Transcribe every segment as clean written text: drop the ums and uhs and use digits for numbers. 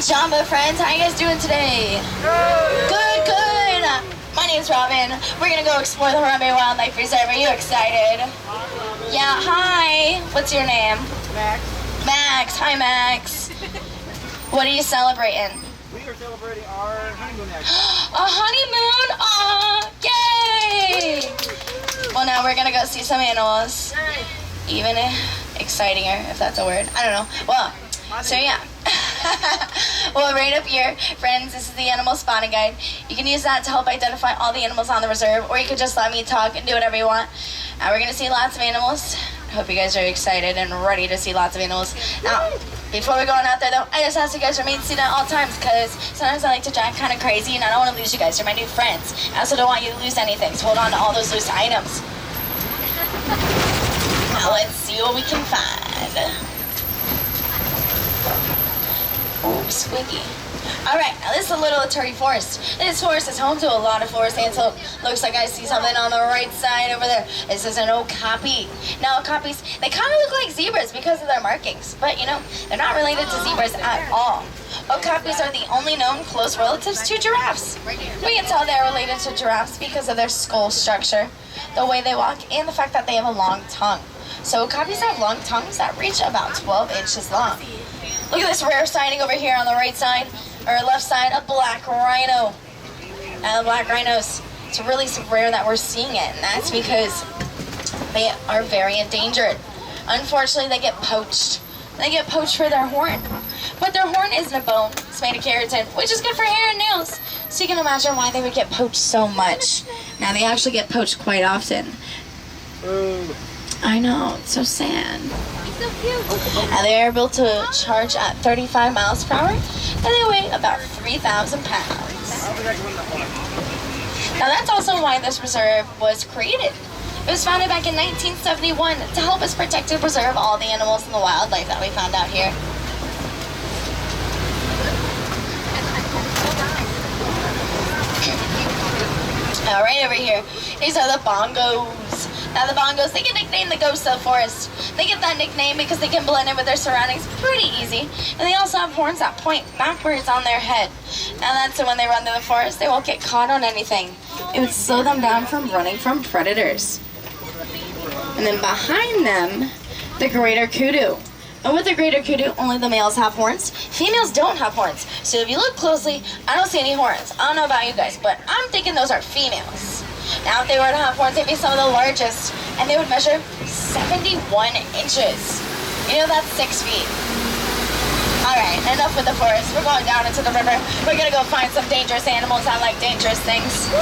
Jamba friends, how you guys doing today? Good, good. My name's Robin. We're gonna go explore the Harambe Wildlife Reserve. Are you excited? Yeah, hi. What's your name? Max. Max, hi Max. What are you celebrating? We are celebrating our honeymoon next. A honeymoon? Aw, yay! Well, now we're gonna go see some animals. Even excitinger, if that's a word. I don't know. Well, so yeah. Well, right up here, friends, this is the animal spotting guide. You can use that to help identify all the animals on the reserve, or you could just let me talk and do whatever you want. Now we're gonna see lots of animals. I hope you guys are excited and ready to see lots of animals. Now, before we go on out there though, I just ask you guys to remain seated at all times, because sometimes I like to drive kind of crazy and I don't want to lose you guys. You're my new friends. I also don't want you to lose anything, so hold on to all those loose items. Now let's see what we can find. Oh, squeaky. Alright, now this is a little Turi forest. This forest is home to a lot of forest antelope. Looks like I see something on the right side over there. This is an okapi. Now, okapis, they kind of look like zebras because of their markings. But, you know, they're not related to zebras at all. Okapis are the only known close relatives to giraffes. We can tell they're related to giraffes because of their skull structure, the way they walk, and the fact that they have a long tongue. So okapis have long tongues that reach about 12 inches long. Look at this rare sighting over here on the right side, or left side, a black rhino. Now the black rhinos, it's really rare that we're seeing it, and that's because they are very endangered. Unfortunately, they get poached. They get poached for their horn. But their horn isn't a bone, it's made of keratin, which is good for hair and nails. So you can imagine why they would get poached so much. Now they actually get poached quite often. I know, it's so sad. So cute. Now they are built to charge at 35 miles per hour, and they weigh about 3,000 pounds. Now that's also why this reserve was created. It was founded back in 1971 to help us protect and preserve all the animals and the wildlife that we found out here. Now right over here, these are the bongos. Now the bongos, they get nicknamed the ghosts of the forest. They get that nickname because they can blend in with their surroundings pretty easy. And they also have horns that point backwards on their head. Now that's so when they run through the forest, they won't get caught on anything. It would slow them down from running from predators. And then behind them, the greater kudu. And with the greater kudu, only the males have horns. Females don't have horns. So if you look closely, I don't see any horns. I don't know about you guys, but I'm thinking those are females. Now if they were to have horns, they'd be some of the largest, and they would measure 71 inches. You know, that's 6 feet. Alright, enough with the forest. We're going down into the river. We're gonna go find some dangerous animals that like dangerous things. Woo!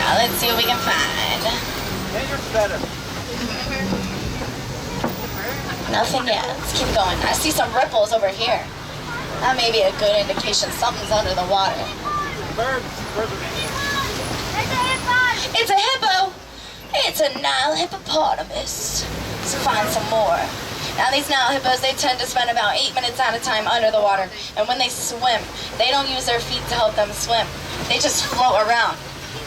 Now let's see what we can find. Dangerous better. Nothing yet. Let's keep going. I see some ripples over here. That may be a good indication something's under the water. Birds. It's a hippo! It's a Nile hippopotamus. Let's find some more. Now these Nile hippos, they tend to spend about 8 minutes at a time under the water. And when they swim, they don't use their feet to help them swim. They just float around.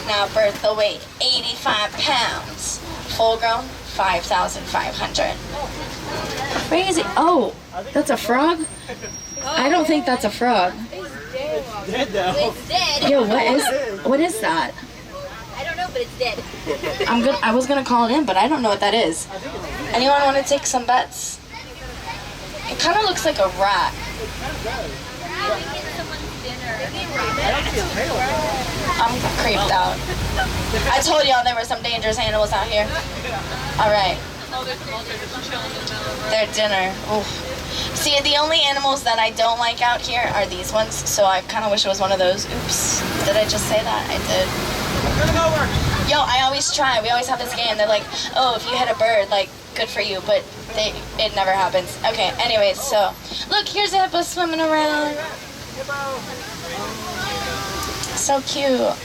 Now birth, they'll weigh 85 pounds. Full grown, 5,500. Crazy. Oh, that's a frog? I don't think that's a frog. It's dead though. It's dead. Yo, what is that? I don't know, but it's dead. I was gonna call it in, but I don't know what that is. Anyone want to take some bets? It kind of looks like a rat. I'm creeped out. I told y'all there were some dangerous animals out here. All right. Their dinner. Oof. See, the only animals that I don't like out here are these ones, so I kind of wish it was one of those. Oops. Did I just say that? I did. Yo, I always try. We always have this game. They're like, oh, if you hit a bird, like, good for you, but it never happens. Okay, anyways, so, look, here's a hippo swimming around. So cute.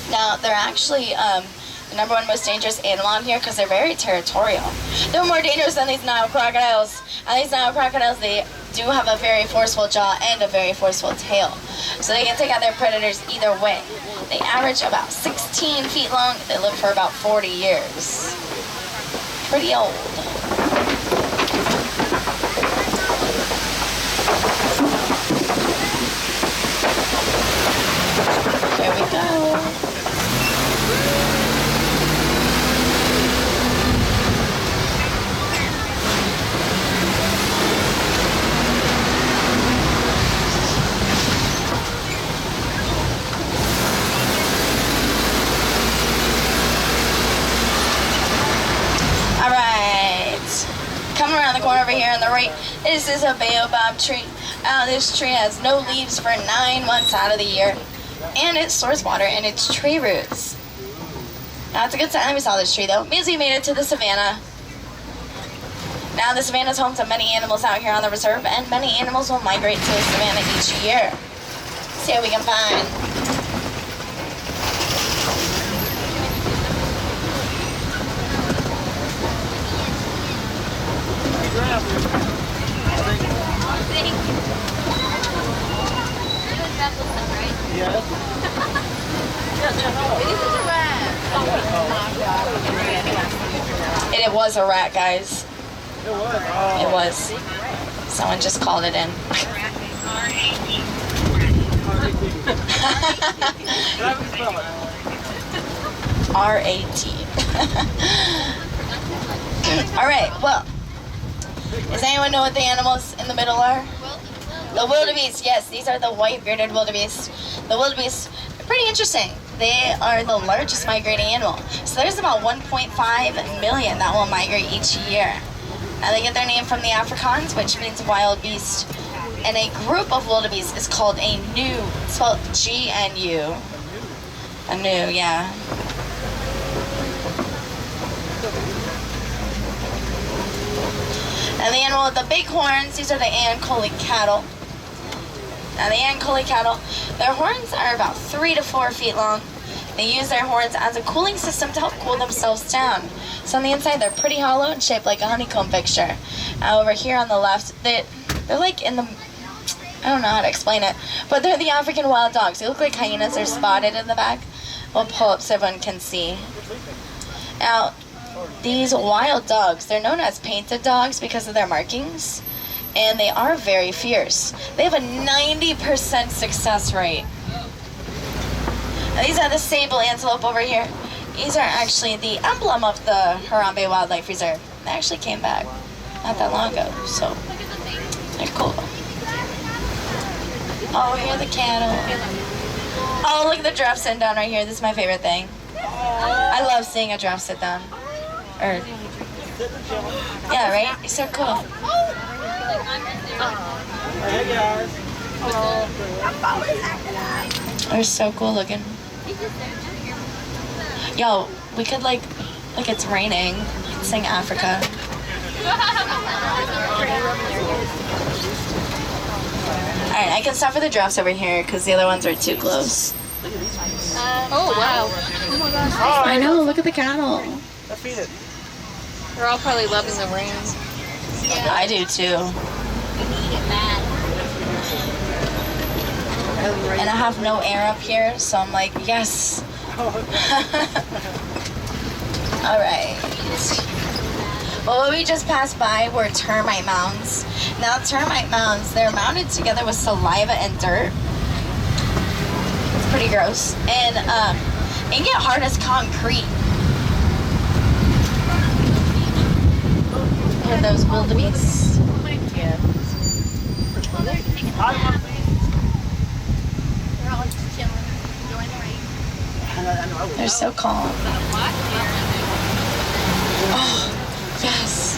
Now, they're actually the #1 most dangerous animal on here because they're very territorial. They're more dangerous than these Nile crocodiles. And these Nile crocodiles, they do have a very forceful jaw and a very forceful tail. So they can take out their predators either way. They average about 16 feet long. They live for about 40 years. Pretty old. Coming around the corner over here on the right, this is a baobab tree. This tree has no leaves for 9 months out of the year, and it stores water in its tree roots. Now, it's a good sign we saw this tree, though. It means we made it to the savannah. Now, the savannah is home to many animals out here on the reserve, and many animals will migrate to the savannah each year. See what we can find. And it was a rat, guys. It was. Oh. It was. Someone just called it in. R-A-T. Alright, well. Does anyone know what the animals in the middle are? The wildebeest, yes, these are the white-bearded wildebeest. The wildebeest are pretty interesting. They are the largest migrating animal. So there's about 1.5 million that will migrate each year. Now they get their name from the Afrikaans, which means wild beast. And a group of wildebeest is called a gnu, spelled G-N-U. A gnu, yeah. Now the animal with the big horns, these are the Ankole cattle. Now the Ankole cattle, their horns are about 3 to 4 feet long. They use their horns as a cooling system to help cool themselves down. So on the inside, they're pretty hollow and shaped like a honeycomb picture. Over here on the left, they're like in the, I don't know how to explain it, but they're the African wild dogs. They look like hyenas. They're spotted in the back. We'll pull up so everyone can see. Now, these wild dogs, they're known as painted dogs because of their markings, and they are very fierce. They have a 90% success rate. Now, these are the Sable Antelope over here. These are actually the emblem of the Harambe Wildlife Reserve. They actually came back not that long ago, so they're cool. Oh, here are the cattle. Oh, look at the giraffe sitting down right here. This is my favorite thing. I love seeing a giraffe sit down. Or, yeah, right? It's so cool. Hey guys. They're so cool looking. Yo, we could like it's raining. Sing Africa. Alright, I can stop for the giraffes over here because the other ones are too close. Oh, wow. Oh my gosh. I know, look at the cattle. Feed it. They're all probably loving the rain. Yeah. I do too. And I have no air up here, so I'm like, yes. Alright. Well, what we just passed by were termite mounds. Now, termite mounds, they're mounted together with saliva and dirt. It's pretty gross. And it can get hard as concrete. Look at those wildebeest. Yeah. They're so calm. Oh, yes.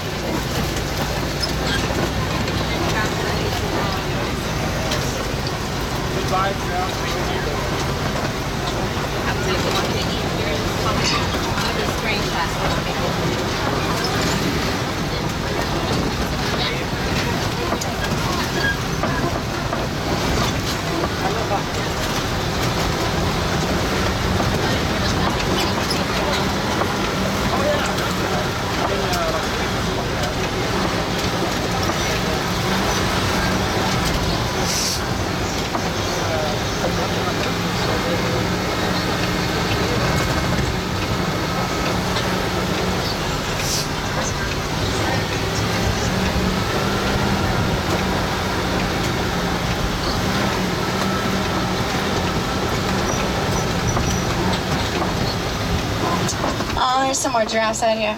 there's some more giraffes out here.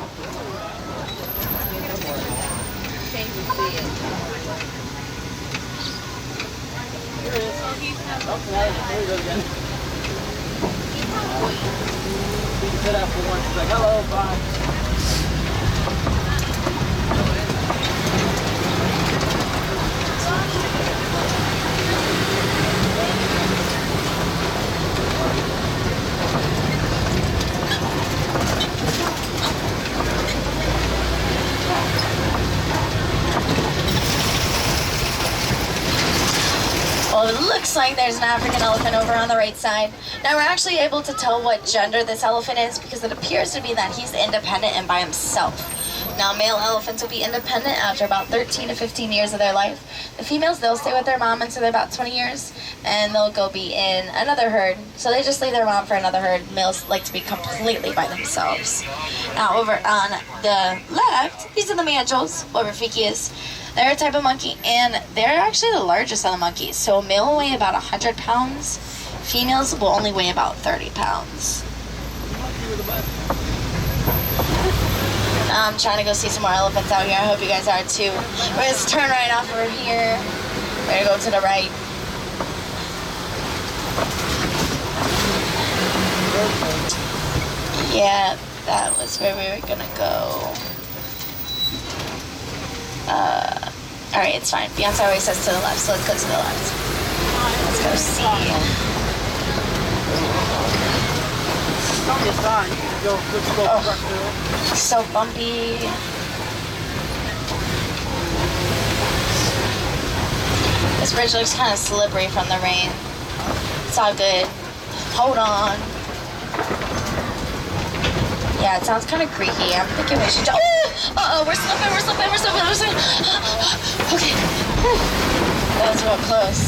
Hello, bye. Well, it looks like there's an African elephant over on the right side. Now, we're actually able to tell what gender this elephant is because it appears to be that he's independent and by himself. Now, male elephants will be independent after about 13 to 15 years of their life. The females, they'll stay with their mom until they're about 20 years, and they'll go be in another herd. So they just leave their mom for another herd. Males like to be completely by themselves. Now, over on the left, these are the manjos, what Rafiki is. They're a type of monkey, and they're actually the largest of the monkeys. So a male will weigh about 100 pounds. Females will only weigh about 30 pounds. I'm trying to go see some more elephants out here. I hope you guys are too. We're going to turn right off over here. We're going to go to the right. Yeah, that was where we were going to go. Alright, it's fine. Beyonce always says to the left, so let's go to the left. Let's go see. Oh, so bumpy. This bridge looks kind of slippery from the rain. It's all good. Hold on. Yeah, it sounds kind of creaky. I'm thinking we should. Oh, we're slipping. Okay. Whew. That was real close.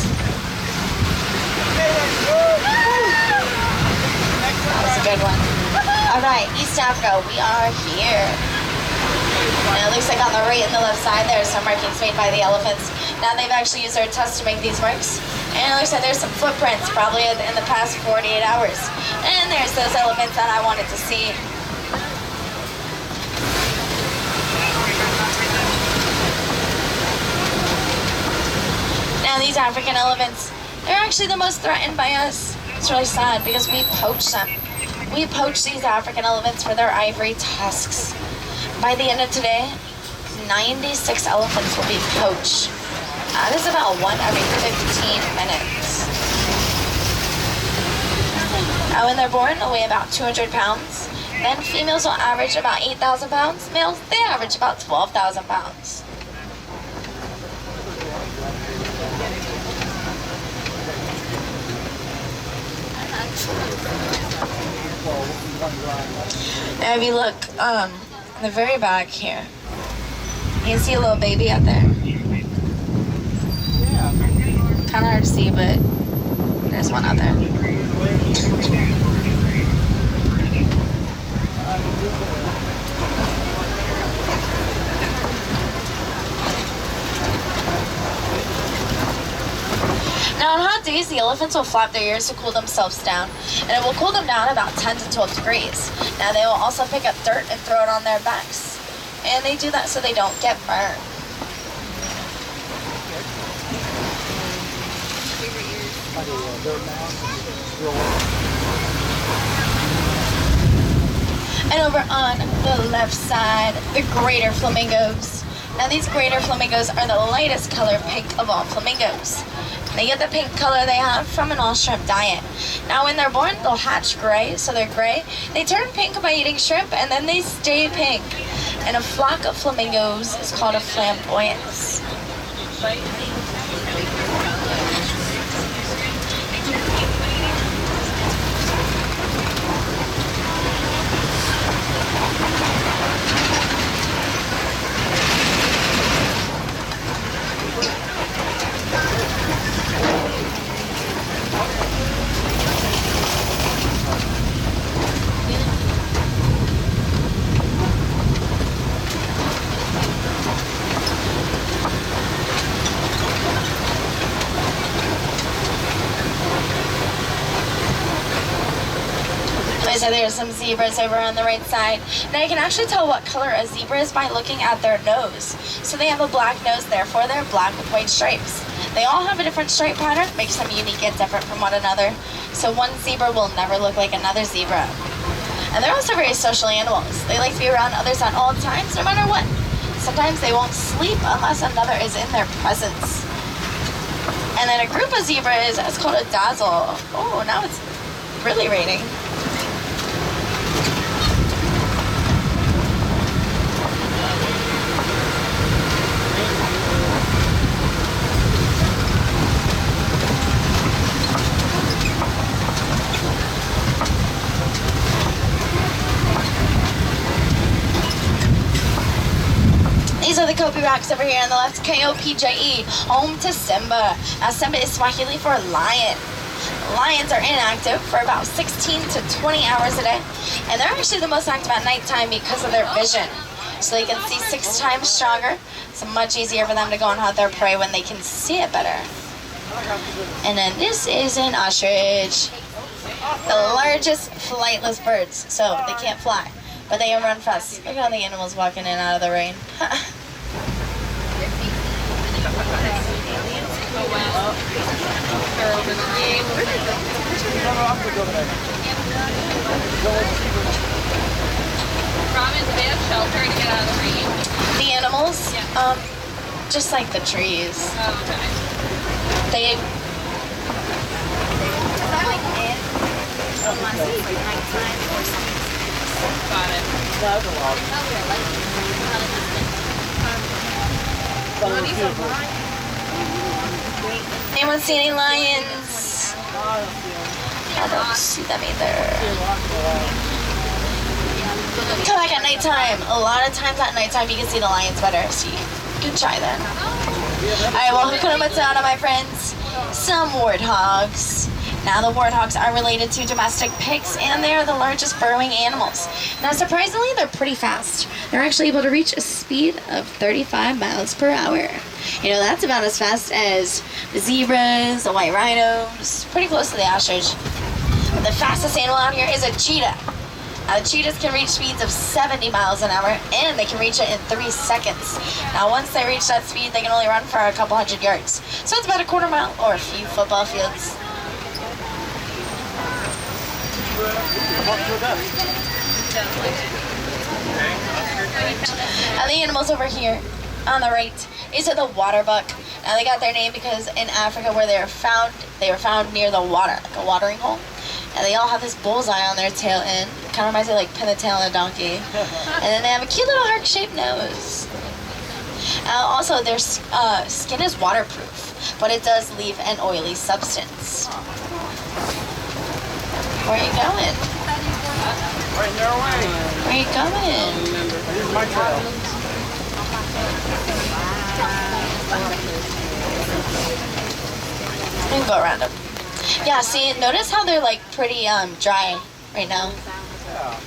That was a good one. Alright, East Africa, we are here. Now it looks like on the right and the left side there's some markings made by the elephants. Now they've actually used their tusks to make these marks. And it looks like there's some footprints, probably in the past 48 hours. And there's those elephants that I wanted to see. Now these African elephants, they're actually the most threatened by us. It's really sad because we poach them. We poach these African elephants for their ivory tusks. By the end of today, 96 elephants will be poached. That is about one every 15 minutes. Now when they're born, they'll weigh about 200 pounds. Then females will average about 8,000 pounds. Males, they average about 12,000 pounds. Now if you look in the very back here, you can see a little baby out there. Kind of hard to see, but there's one out there. Now on hot days, the elephants will flap their ears to cool themselves down, and it will cool them down about 10 to 12 degrees. Now they will also pick up dirt and throw it on their backs, and they do that so they don't get burned. And over on the left side, the greater flamingos. Now these greater flamingos are the lightest color pink of all flamingos. They get the pink color they have from an all-shrimp diet. Now when they're born, they'll hatch gray, so they're gray. They turn pink by eating shrimp, and then they stay pink. And a flock of flamingos is called a flamboyance. So there's some zebras over on the right side. Now you can actually tell what color a zebra is by looking at their nose. So they have a black nose, therefore they're black with white stripes. They all have a different stripe pattern, makes them unique and different from one another. So one zebra will never look like another zebra. And they're also very social animals. They like to be around others at all times, no matter what. Sometimes they won't sleep unless another is in their presence. And then a group of zebras is called a dazzle. Oh, now it's really raining. These are the Kopi rocks over here on the left, K-O-P-J-E, home to Simba. Now Simba is Swahili for lion. Lions are inactive for about 16 to 20 hours a day, and they're actually the most active at nighttime because of their vision. So they can see 6 times stronger. It's much easier for them to go and hunt their prey when they can see it better. And then this is an ostrich, the largest flightless birds, so they can't fly, but they can run fast. Look at all the animals walking in out of the rain. Shelter to get out of the rain. The animals, just like the trees. Oh, okay. They Got it. Anyone see any lions? I don't see them either. Come back at nighttime. A lot of times at nighttime you can see the lions better, so you can try that. Alright, well, Hakuna Matata, my friends. Some warthogs. Now the warthogs are related to domestic pigs, and they are the largest burrowing animals. Now surprisingly, they're pretty fast. They're actually able to reach a speed of 35 miles per hour. You know, that's about as fast as the zebras, the white rhinos, pretty close to the ostrich. The fastest animal out here is a cheetah. Now, the cheetahs can reach speeds of 70 miles an hour, and they can reach it in 3 seconds. Now, once they reach that speed, they can only run for a couple hundred yards. So it's about a quarter mile or a few football fields. Now, the animals over here on the right, these are the water buck. Now, they got their name because in Africa where they were found near the water, like a watering hole. And they all have this bullseye on their tail end. It kind of reminds me of like pin the tail on a donkey. And then they have a cute little heart-shaped nose. Also, their skin is waterproof, but it does leave an oily substance. Where are you going? Right there away. Where are you going? Here's my trail. We can go around them. Yeah, see, notice how they're like pretty dry right now. Yeah.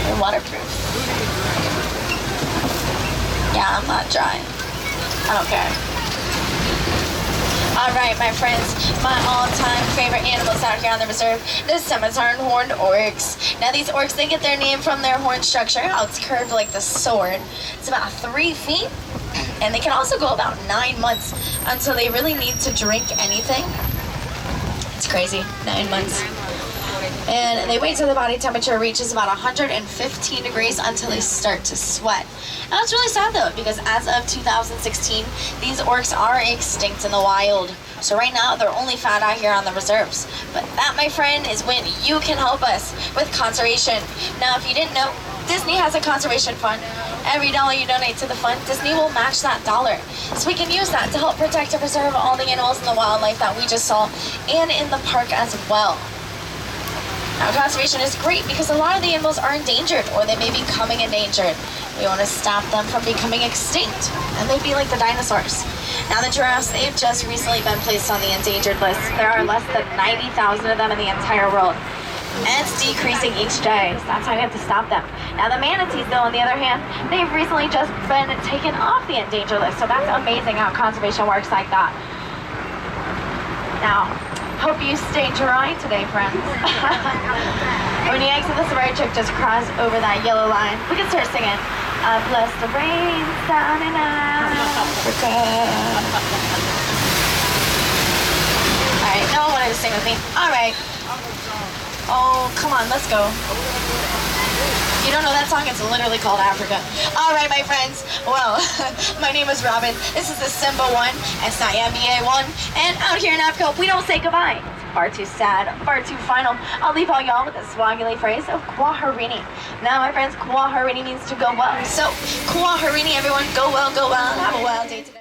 They're waterproof. Yeah, I'm not dry. I don't care. Alright, my friends, my all-time favorite animals out here on the reserve, the scimitar and horned oryx. Now these oryx, they get their name from their horn structure, how it's curved like the sword. It's about 3 feet, and they can also go about 9 months until they really need to drink anything. It's crazy, 9 months. And they wait till the body temperature reaches about 115 degrees until they start to sweat. Now it's really sad though, because as of 2016, these orcs are extinct in the wild. So right now, they're only found out here on the reserves. But that, my friend, is when you can help us with conservation. Now, if you didn't know, Disney has a conservation fund. Every dollar you donate to the fund, Disney will match that dollar. So we can use that to help protect and preserve all the animals and the wildlife that we just saw, and in the park as well. Now, conservation is great because a lot of the animals are endangered, or they may be becoming endangered. We want to stop them from becoming extinct, and they'd be like the dinosaurs. Now, the giraffes, they've just recently been placed on the endangered list. There are less than 90,000 of them in the entire world, and it's decreasing each day, so that's how we have to stop them. Now, the manatees, though, on the other hand, they've recently just been taken off the endangered list, so that's amazing how conservation works like that. Now, Hope you stay dry today, friends. When you exit the safari trip, just cross over that yellow line. We can start singing. Bless the rain down in Africa. Alright, no one wanted to sing with me. Alright. Oh, come on, let's go. You don't know that song? It's literally called Africa. Alright, my friends. Well, my name is Robin. This is the Simba 1 and Siambia 1. And out here in Africa, we don't say goodbye. It's far too sad, far too final. I'll leave all y'all with the Swahili phrase of Kwaherini. Now, my friends, Kwaherini means to go well. So, Kwaherini, everyone. Go well, go well. Have a wild day today.